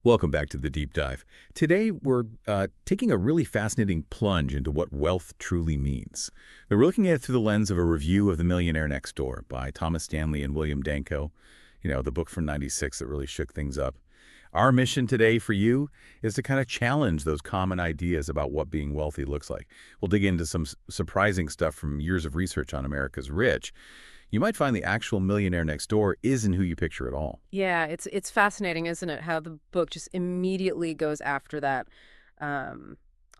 Welcome back to the Deep Dive. Today, we're taking a really fascinating plunge into what wealth truly means. We're looking at it through the lens of a review of The Millionaire Next Door by Thomas Stanley and William Danko, the book from '96 that really shook things up. Our mission today for you is to kind of challenge those common ideas about what being wealthy looks like. We'll dig into some surprising stuff from years of research on America's rich. You might find the actual millionaire next door isn't who you picture at all. Yeah, it's fascinating, isn't it? How the book just immediately goes after that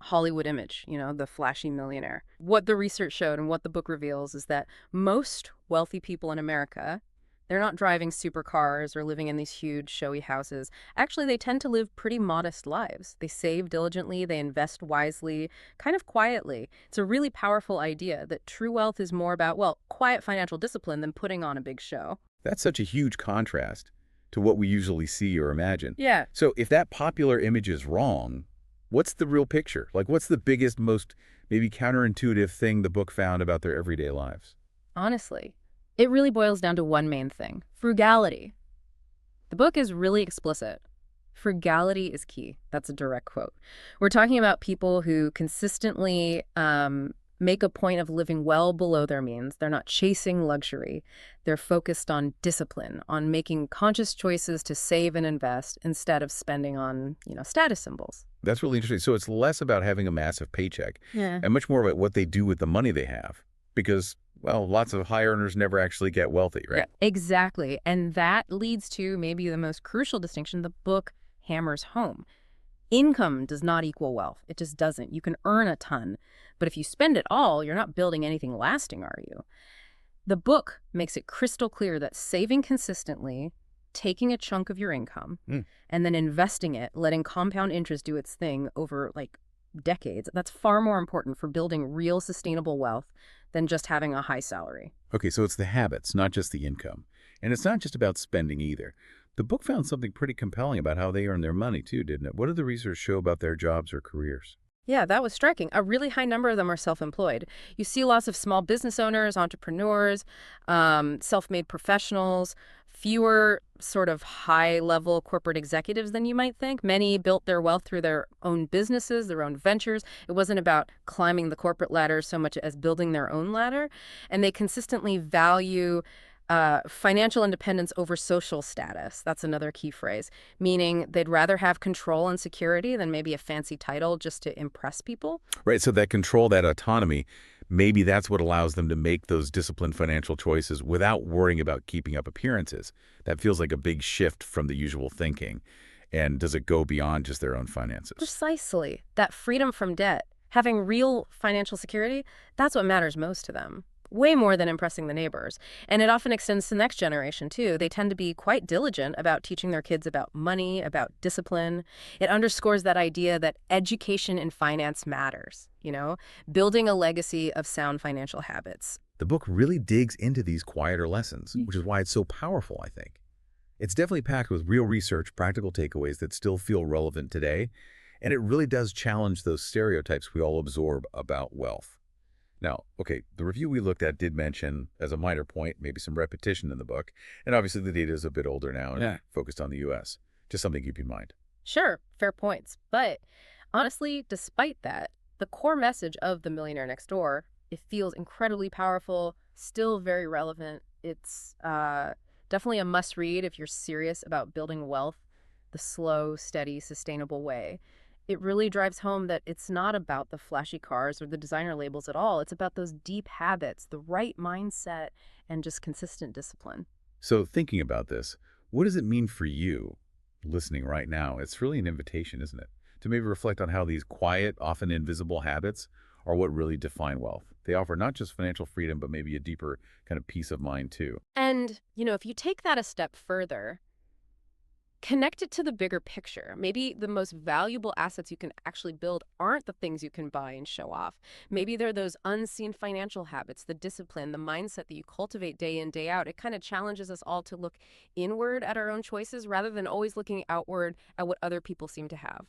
Hollywood image, the flashy millionaire. What the research showed and what the book reveals is that most wealthy people in America, they're not driving supercars or living in these huge showy houses. Actually, they tend to live pretty modest lives. They save diligently, they invest wisely, kind of quietly. It's a really powerful idea that true wealth is more about, well, quiet financial discipline than putting on a big show. That's such a huge contrast to what we usually see or imagine. Yeah. So if that popular image is wrong, what's the real picture? Like, what's the biggest, most maybe counterintuitive thing the book found about their everyday lives? Honestly, it really boils down to one main thing: frugality. The book is really explicit. Frugality is key. That's a direct quote. We're talking about people who consistently make a point of living well below their means. They're not chasing luxury. They're focused on discipline, on making conscious choices to save and invest instead of spending on, status symbols. That's really interesting. So it's less about having a massive paycheck Yeah. and much more about what they do with the money they have. Because, well, lots of high earners never actually get wealthy, right? Yeah, exactly. And that leads to maybe the most crucial distinction the book hammers home. Income does not equal wealth. It just doesn't. You can earn a ton, but if you spend it all, you're not building anything lasting, are you? The book makes it crystal clear that saving consistently, taking a chunk of your income, Mm. and then investing it, letting compound interest do its thing over like decades, that's far more important for building real sustainable wealth than just having a high salary. Okay, so it's the habits, not just the income. And it's not just about spending either. The book found something pretty compelling about how they earn their money, too, didn't it? What did the research show about their jobs or careers? Yeah, that was striking. A really high number of them are self-employed. You see lots of small business owners, entrepreneurs, self-made professionals, fewer sort of high-level corporate executives than you might think. Many built their wealth through their own businesses, their own ventures. It wasn't about climbing the corporate ladder so much as building their own ladder. And they consistently value financial independence over social status. That's another key phrase, meaning they'd rather have control and security than maybe a fancy title just to impress people. Right, so that control, that autonomy, maybe that's what allows them to make those disciplined financial choices without worrying about keeping up appearances. That feels like a big shift from the usual thinking. And does it go beyond just their own finances? Precisely. That freedom from debt, having real financial security, that's what matters most to them. Way more than impressing the neighbors. And it often extends to the next generation, too. They tend to be quite diligent about teaching their kids about money, about discipline. It underscores that idea that education in finance matters, building a legacy of sound financial habits. The book really digs into these quieter lessons, which is why it's so powerful, I think. It's definitely packed with real research, practical takeaways that still feel relevant today, and it really does challenge those stereotypes we all absorb about wealth. Now, okay, the review we looked at did mention, as a minor point, maybe some repetition in the book, and obviously the data is a bit older now and focused on the U.S. Just something to keep in mind. Sure, fair points. But honestly, despite that, the core message of The Millionaire Next Door, it feels incredibly powerful, still very relevant. It's definitely a must-read if you're serious about building wealth the slow, steady, sustainable way. It really drives home that it's not about the flashy cars or the designer labels at all. It's about those deep habits, the right mindset, and just consistent discipline. So thinking about this, what does it mean for you listening right now? It's really an invitation, isn't it? To maybe reflect on how these quiet, often invisible habits are what really define wealth. They offer not just financial freedom, but maybe a deeper kind of peace of mind too. And, if you take that a step further, connect it to the bigger picture. Maybe the most valuable assets you can actually build aren't the things you can buy and show off. Maybe they're those unseen financial habits, the discipline, the mindset that you cultivate day in, day out. It kind of challenges us all to look inward at our own choices rather than always looking outward at what other people seem to have.